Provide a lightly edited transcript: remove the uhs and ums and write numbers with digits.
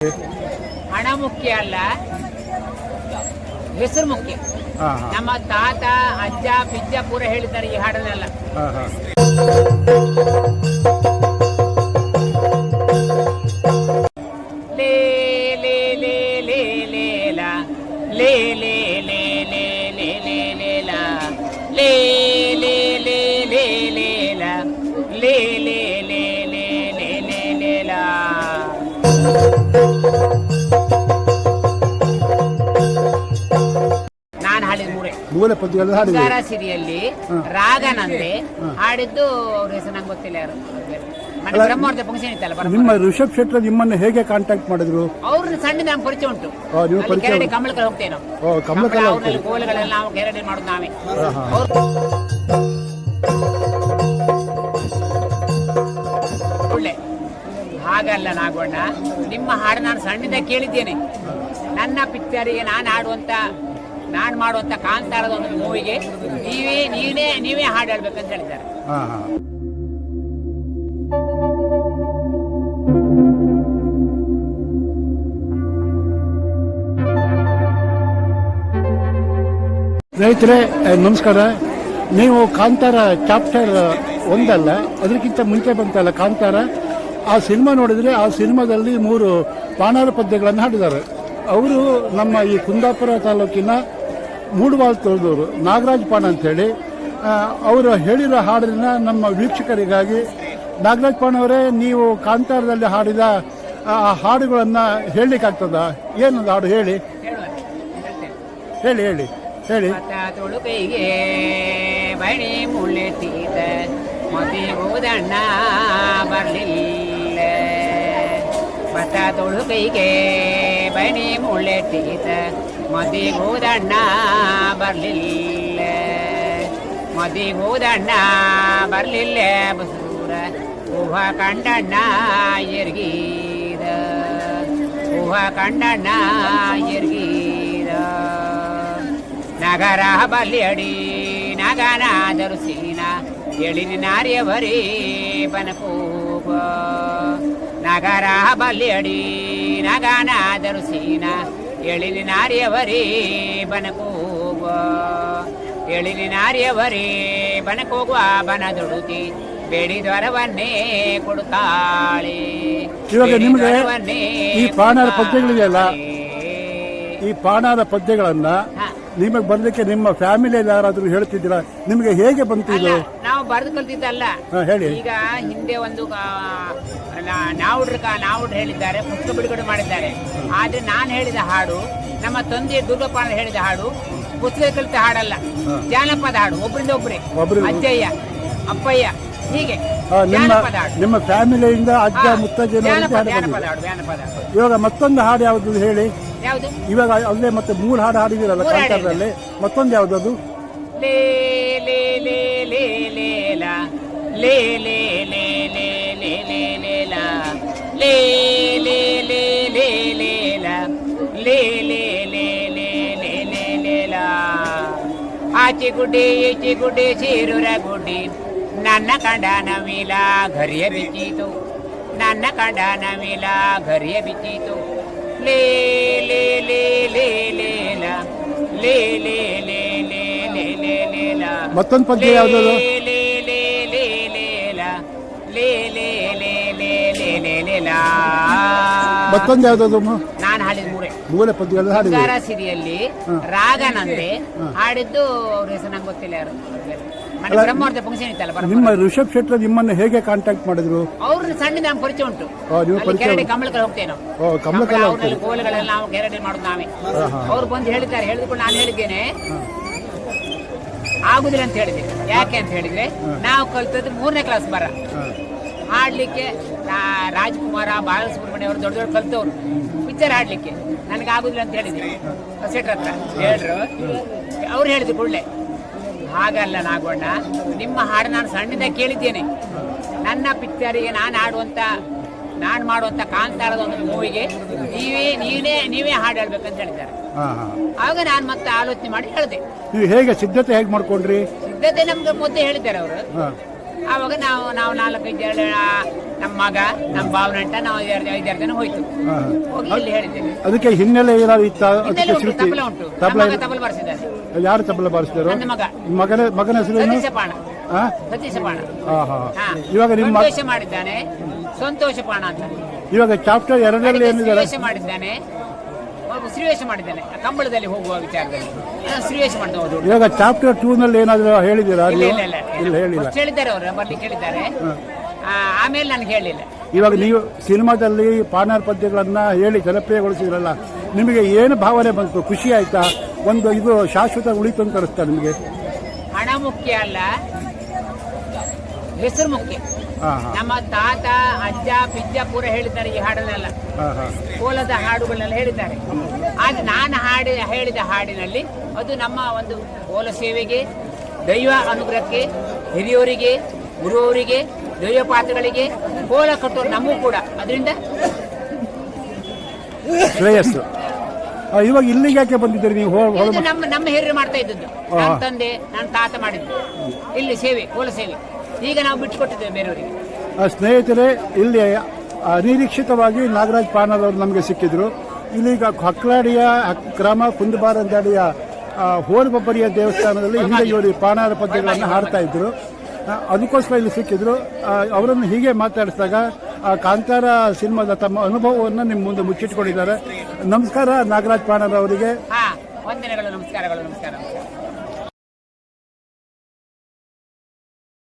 ಹಣ ಮುಖ್ಯ ಅಲ್ಲ, ಹೆಸರು ಮುಖ್ಯ. ನಮ್ಮ ತಾತ ಅಜ್ಜ ಪಿಜ್ಜ ಪೂರ ಹೇಳಿದ್ದಾರೆ ಈ ಹಾಡನ್ನೆಲ್ಲ. ಲೇ ಲೇ ಲೇ ಲೇ ಲೇಲಾ ಲೇ ಲೇ ಲೇ ಲೇ ಲೇ ಲೇ ಲೇಲಾ ಲೇ ಲೇ ಲೇ ಲೇ ಲೇಲಾ ಲೇ ಲೇ ಲೇ ಲೇ ಲೇ ಲೇ ಲೇಲಾ. ನಾನು ಹಾಡಿದ ಮೂರೇ ಪದ್ಯಗಳ ಸಿರಿಯಲ್ಲಿ ರಾಗನಂದೆ ಹಾಡಿದ್ದು ಅವ್ರ ಹೆಸರು ನಂಗೆ ಗೊತ್ತಿಲ್ಲ ಯಾರು. ಬ್ರಹ್ಮಾರ್ಥ ಫಂಕ್ಷನ್ ಇತ್ತಲ್ಲ. ನಿಮ್ಮ ರಿಷಬ್ ಶೆಟ್ಟಿ ನಿಮ್ಮನ್ನ ಹೇಗೆ ಕಾಂಟ್ಯಾಕ್ಟ್ ಮಾಡಿದ್ರು? ಅವ್ರನ್ನ ಸಣ್ಣ ನಮ್ಗೆ ಪರಿಚಯ ಉಂಟು. ಕೆರಡಿ ಕಮಲಕ್ಕೆ ಹೋಗ್ತೇವೆ ನಾವು. ಕೋಲುಗಳೆಲ್ಲ ನಾವು ಕೆರಡಿ ಮಾಡೋದು ನಾವೇ. ಒಳ್ಳೆ ಹಾಗಲ್ಲ ನಾಗೋಣ, ನಿಮ್ಮ ಹಾಡು ನಾನು ಸಣ್ಣಿಂದ ಕೇಳಿದ್ದೇನೆ. ನನ್ನ ಪಿಕ್ಚರಿಗೆ ನಾನು ಮಾಡುವಂತ ಕಾಂತಾರದ ಒಂದು ಮೂವಿಗೆ ನೀವೇ ಹಾಡು ಹೇಳ್ಬೇಕಂತ ಹೇಳಿದ್ದಾರೆ. ಸ್ನೇಹಿತರೆ ನಮಸ್ಕಾರ. ನೀವು ಕಾಂತಾರ ಚಾಪ್ಟರ್ 1 ಅಲ್ಲ, ಅದಕ್ಕಿಂತ ಮುಂಚೆ ಬಂತಲ್ಲ ಕಾಂತಾರ, ಆ ಸಿನಿಮಾ ನೋಡಿದ್ರೆ ಆ ಸಿನಿಮಾದಲ್ಲಿ 3 ಪಾಣಾರ ಪದ್ಯಗಳನ್ನು ಹಾಡಿದ್ದಾರೆ. ಅವರು ನಮ್ಮ ಈ ಕುಂದಾಪುರ ತಾಲೂಕಿನ ಮೂಡವಾಲ್ ತೊಳೆದವರು ನಾಗರಾಜ್ ಪಾಣ ಅಂತೇಳಿ. ಅವರು ಹೇಳಿರೋ ಹಾಡಿನ ನಮ್ಮ ವೀಕ್ಷಕರಿಗಾಗಿ ನಾಗರಾಜ್ ಪಾಣ ಅವರೇ, ನೀವು ಕಾಂತಾರದಲ್ಲಿ ಹಾಡಿದ ಆ ಹಾಡುಗಳನ್ನು ಹೇಳಲಿಕ್ಕಾಗ್ತದ? ಏನೊಂದು ಹಾಡು ಹೇಳಿ ಹೇಳಿ ಹೇಳಿ ಹೇಳಿ. ತೊಳುಕೈಗೆ ಬಣಿ ಮುಳ್ಳೆತ್ತೀತ ಮದಿಗುವುದಣ್ಣ ಬರಲಿಲ್ಲ. ಭತ್ತ ತೊಳುಕೈಗೆ ಬಣಿ ಮುಳ್ಳೆತ್ತೀತ ಮದಿಗುವುದಣ್ಣ ಬರಲಿಲ್ಲ. ಮದಿಗುವುದಣ್ಣ ಬರಲಿಲ್ಲ ಬಸೂರ ಊಹ ಕಂಡಣ್ಣ ಎರ್ಗೀದ. ಊಹ ಕಂಡಣ್ಣ ಎರ್ಗೀದ. ನಗರ ಬಲ್ಲಿಯಡಿ ನಗನಾದರು ಸೀನ ಎಳಿನ ನಾರ್ಯವರೇ ಬನಕೂಗ. ನಗರ ಬಲ್ಲಿಯಡಿ ನಗನಾದರು ಸೀನ ಎಳಿನ ನಾರ್ಯವರೇ ಬನಕೂಗ. ಎಳಿನ ನಾರ್ಯವರೇ ಬನಕೋಗುವ ಬನದೊಡುತಿ ಬೇಡಿದವರವನ್ನೇ ಕೊಡುತ್ತಾಳೆ. ಇವಾಗ ನಿಮಗೆ ಈ ಪಾಣಾರ ಪದ್ಯಗಳಿದೆಯಲ್ಲ, ಈ ಪಾಣಾರ ಪದ್ಯಗಳನ್ನ ನಿಮಗೆ ಬರ್ಲಿಕ್ಕೆ ನಿಮ್ಮ ಫ್ಯಾಮಿಲಿಯಲ್ಲಿ ಯಾರಾದ್ರೂ ಹೇಳ್ತಿದ್ದೀರಾ? ನಿಮಗೆ ಹೇಗೆ ಬಂತು ಇದು? ನಾವು ಬರೆದು ಕಲ್ತಿದ್ದಲ್ಲ. ಹೇಳಿ. ಈಗ ಹಿಂದೆ ಒಂದು ನಾವುಡ್ರು ಹೇಳಿದ್ದಾರೆ, ಪುಸ್ತಕ ಬಿಡುಗಡೆ ಮಾಡಿದ್ದಾರೆ. ಆದ್ರೆ ನಾನು ಹೇಳಿದ ಹಾಡು, ನಮ್ಮ ತಂದೆ ದುರ್ಗಪಾಣ ಹೇಳಿದ ಹಾಡು ಪುಸ್ತಕ ಕಲಿತ ಹಾಡಲ್ಲ, ಜಾನಪದ ಹಾಡು. ಒಬ್ಬರಿಂದ ಒಬ್ಬರೇ, ಅಜ್ಜಯ್ಯ ಅಪ್ಪಯ್ಯ ಹೀಗೆ ಜಾನಪದ ಹಾಡು. ನಿಮ್ಮ ಫ್ಯಾಮಿಲಿಯಿಂದ ಅಜ್ಜ ಮುತ್ತಜ್ಜ ಜಾನಪದ ಹಾಡು. ಇವಾಗ ಮತ್ತೊಂದು ಹಾಡು ಯಾವ್ದು ಹೇಳಿ? ಯಾವುದು? ಇವಾಗ ಅಲ್ಲೇ ಮತ್ತೆ 3 ಹಾಡು ಹಾಡಿದಿರಲ್ಲ ಕಾಂತಾರದಲ್ಲಿ, ಮತ್ತೊಂದು ಯಾವ್ದು? ಲೇ ಲೇ ಲೇ ಲೇ ಲೇಲಾ ಲೇ ಲೇ ಲೇ ಲೇ ಲೇ ಲೇ ಲೇಲಾ ಲೇ ಲೇ ಲೇ ಲೇ ಲೇಲಾ ಲೇ ಲೇ ಲೇ ಲೇ ಲೇ ಲೇ ಲೇಲಾ. ಆಚೆ ಗುಡ್ಡೆ ಈಚೆ ಗುಡ್ಡೆ ಸೇರುರ ಗುಡ್ಡಿ ನನ್ನ ಕಂಡ ನವಿಲ ಘರಿಯ ಬಿಚ್ಚಿತು. ನನ್ನ ಕಂಡ ನವಿಲ ಘರಿಯ ಬಿಚ್ಚಿತು. ಲೇ ಲೇ ಲೇ ಲೇ ಲೇಲಾ ಲೇ ಲೇ ಲೇ ಲೇ ಲೇ ಲೇ ಲೇಲಾ. ಮತ್ತೊಂದು ಪದ್ಯ ಯಾವುದು? ಲೇ ಲೇ ಲೇ ಲೇಲಾ ಲೇ ಲೇ ಲೇ ಲೇ ಲೇ ಲೇ ಲೇಲಾ. ಮತ್ತೊಂದು ಯಾವ್ದು? ನಾನು ಹಾಡಿದ ಮೂರೇ ಪದ್ಯಗಳು ಹಾಡಿದ ಸಿರಿಯಲ್ಲಿ ರಾಗನಂದೆ ಹಾಡಿದ್ದು ಅವ್ರ ಹೆಸರು ನಂಗೆ ಗೊತ್ತಿಲ್ಲ ಯಾರು. ಬ್ರಹ್ಮಾರ್ಥ ಫಂಕ್ಷನ್ ಇತ್ತಲ್ಲ. ನಿಮ್ಮ ರಿಷಬ್ ಶೆಟ್ಟಿ ನಿಮ್ಮನ್ನ ಹೇಗೆ ಕಾಂಟ್ಯಾಕ್ಟ್ ಮಾಡಿದ್ರು? ಅವ್ರನ್ನ ಸಣ್ಣ ನಮ್ಗೆ ಪರಿಚಯ ಉಂಟು. ಕೆರಡಿ ಕಮಲಕ್ಕೆ ಹೋಗ್ತೇವೆ ನಾವು. ಕೋಲುಗಳೆಲ್ಲ ನಾವು ಕೆರಡಿ ಮಾಡೋದು ನಾವೇ. ಅವ್ರು ಬಂದು ಹೇಳಿದ್ದಾರೆ. ಹೇಳಿದ್ಕೊಂಡು ನಾನು ಹೇಳಿದ್ದೇನೆ ಆಗುದಿಲ್ಲ ಅಂತ ಹೇಳಿದೆ. ಯಾಕೆ ಅಂತ ಹೇಳಿದ್ರೆ, ನಾವು ಕಲ್ತದ್ದು 3ನೇ ಕ್ಲಾಸ್ ಬರ ಹಾಡ್ಲಿಕ್ಕೆ. ರಾಜ್ಕುಮಾರ, ಬಾಲಸುಬ್ರಹ್ಮಣ್ಯ ಅವರು ದೊಡ್ಡ ಕಲ್ತವ್ರು ಪಿಕ್ಚರ್ ಹಾಡ್ಲಿಕ್ಕೆ. ನನಗೆ ಆಗುದಿಲ್ಲ ಅಂತ ಹೇಳಿದ್ವಿ ಶೆಟ್ರ ಹತ್ರ ಹೇಳ್ರು. ಅವ್ರು ಹೇಳಿದ್ರು ಕೂಡಲೇ. ಹಾಗಲ್ಲ ನಾಗೋಣ, ನಿಮ್ಮ ಹಾಡು ನಾನು ಸಣ್ಣಿಂದ ಕೇಳಿದ್ದೇನೆ. ನನ್ನ ಪಿಕ್ಚರಿಗೆ ನಾನು ಮಾಡುವಂತ ಕಾಂತಾರದ ಒಂದು ಮೂವಿಗೆ ನೀವೇ ಹಾಡು ಹೇಳ್ಬೇಕಂತ ಹೇಳಿದ್ದಾರೆ. ಆಗ ನಾನು ಮತ್ತೆ ಆಲೋಚನೆ ಮಾಡಿ ಹೇಳಿದೆ. ನೀವು ಹೇಗೆ ಸಿದ್ಧತೆ ಹೇಗೆ ಮಾಡ್ಕೊಂಡ್ರಿ? ಸಿದ್ಧತೆ ನಮ್ಗೆ ಮೊದಲೇ ಹೇಳಿದ್ದಾರೆ ಅವರು. ಆವಾಗ ನಾವು 4-5 ನಮ್ಮ ಮಗ ನಮ್ಮ ಭಾವನಂಟ ನಾವು 5 ಜನ ಹೋಯ್ತು. ಹಾ. ಹೋಗಿ ಇಲ್ಲಿ ಹೇಳಿದ್ದೇವೆ. ಅದಕ್ಕೆ ಹಿನ್ನೆಲೆ ಏನಾದ್ರು ಇತ್ತ? ಹಿನ್ನೆಲೆ ಅದಕ್ಕೆ ಉಂಟು, ಶ್ರುತಿ ತಬಲ ಉಂಟು. ನಮ್ಮ ತಬಲ ಮಗ ತಬಲ ಬಾರಿಸಿದ್ದಾನೆ. ಯಾರು ತಬಲ ಬಾರಿಸಿದರು? ನನ್ನ ಮಗ. ಮಗನ ಹೆಸರು ಏನು? ಸತೀಶಪಾಣ. ಹಾ? ಸತೀಶಪಾಣ. ಹಾ, ಹಾ. ಹಾ. ಇವಾಗ ನಿಮ್ಮ ಸಂತೋಷ ಮಾಡಿದ್ದಾನೆ, ಸಂತೋಷಪಾಣ ಅಂತ. ಇವಾಗ ಚಾಪ್ಟರ್ 2ರಲ್ಲಿ ಏನಿದ್ದಾರೆ? ಶ್ರೀವೇಷ ಮಾಡಿದ್ದಾನೆ, ಶ್ರೀವೇಷ ಮಾಡಿದ್ದಾನೆ ಕಂಬಳದಲ್ಲಿ ಹೋಗುವ ವಿಚಾರದಲ್ಲಿ ಶ್ರೀವೇಷ ಮಾಡ್ತಾ. ಇವಾಗ ಚಾಪ್ಟರ್ 2ನಲ್ಲಿ ಏನಾದ್ರು ಹೇಳಿದ್ದೀರಾ? ಇಲ್ಲ ನೀವು? ಇಲ್ಲ ಇಲ್ಲ ಇಲ್ಲ, ಹೇಳಿಲ್ಲ. ಫಸ್ಟ್ ಹೇಳಿದ್ದಾರೆ ಅವರು, ಬರ್ಲಿಕ್ಕೆ ಹೇಳಿದ್ದಾರೆ. ಆಮೇಲೆ ನನಗೆ ಹೇಳಿಲ್ಲ. ಇವಾಗ ನೀವು ಸಿನಿಮಾದಲ್ಲಿ ಪಾನಾರ್ ಪದ್ಯಗಳನ್ನ ಹೇಳಿ ಜನಪ್ರಿಯಗೊಳಿಸಿದ್ರಲ್ಲ, ನಿಮಗೆ ಏನು ಭಾವನೆ ಬಂತು? ಖುಷಿ ಆಯ್ತಾ? ಒಂದು ಇದು ಶಾಶ್ವತ ಉಳಿತು ಅಂತ ಅನಿಸ್ತಾ ನಿಮಗೆ? ಹಣ ಮುಖ್ಯ ಅಲ್ಲ, ಹೆಸರು ಮುಖ್ಯ. ಹಾ, ಹಾ. ನಮ್ಮ ತಾತ ಅಜ್ಜ ಪಿಜ್ಜ ಪೂರ ಹೇಳಿದ್ದಾರೆ ಈ ಹಾಡನ್ನೆಲ್ಲ, ಹಾ, ಹಾ. ಕೋಲದ ಹಾಡುಗಳನ್ನೆಲ್ಲ ಹೇಳಿದ್ದಾರೆ. ಆದ್ರೆ ನಾನು ಹೇಳಿದ ಹಾಡಿನಲ್ಲಿ ಅದು ನಮ್ಮ ಒಂದು ಕೋಲ ಸೇವೆಗೆ, ದೈವ ಅನುಗ್ರಹಕ್ಕೆ, ಹಿರಿಯವರಿಗೆ, ಗುರುವವರಿಗೆ, ದೈವ ಪಾತ್ರಗಳಿಗೆ ಕೋಲ ಕಟ್ಟೋರು ನಮಗೂ ಕೂಡ ಅದರಿಂದ ಶ್ರೇಯಸ್ಸು. ಇವಾಗ ಇಲ್ಲಿಗೆ ಯಾಕೆ ಬಂದಿದ್ದೀರಿ ನೀವು? ಇದು ನಮ್ಮ ಹಿರಿಯರು ಮಾಡ್ತಾ ಇದ್ದದ್ದು. ನನ್ನ ತಂದೆ ನನ್ನ ತಾತ ಮಾಡಿದ್ದು ಇಲ್ಲಿ ಸೇವೆ, ಕೋಲ ಸೇವೆ. ಈಗ ನಾವು ಬಿಟ್ಟುಕೊಟ್ಟಿದ್ದೇವೆ ಬೇರೆಯವರಿಗೆ. ಸ್ನೇಹಿತರೆ, ಇಲ್ಲಿ ಅನಿರೀಕ್ಷಿತವಾಗಿ ನಾಗರಾಜ್ ಪಾನಾರ್ ಅವರು ನಮಗೆ ಸಿಕ್ಕಿದ್ರು. ಇಲ್ಲಿಗ ಹಕ್ಲಾಡಿಯ ಗ್ರಾಮ ಕುಂದಬಾರಂದಾಡಿಯ ಹೋರಬಬ್ಬರಿಯ ದೇವಸ್ಥಾನದಲ್ಲಿ ಹಿಂದೆ ಇವರು ಪಾನಾರ ಪದ್ಯಗಳನ್ನು ಹಾಡ್ತಾ ಇದ್ರು. ಅದಕ್ಕೋಸ್ಕರ ಇಲ್ಲಿ ಸಿಕ್ಕಿದ್ರು. ಅವರನ್ನು ಹೀಗೆ ಮಾತಾಡಿಸಿದಾಗ ಕಾಂತಾರ ಸಿನಿಮಾದ ತಮ್ಮ ಅನುಭವವನ್ನು ನಿಮ್ಮ ಮುಂದೆ ಮುಚ್ಚಿಟ್ಕೊಂಡಿದ್ದಾರೆ. ನಮಸ್ಕಾರ ನಾಗರಾಜ್ ಪಾನಾರ್ ಅವರಿಗೆ. ವಂದನೆಗಳು, ನಮಸ್ಕಾರಗಳು. ನಮಸ್ಕಾರ.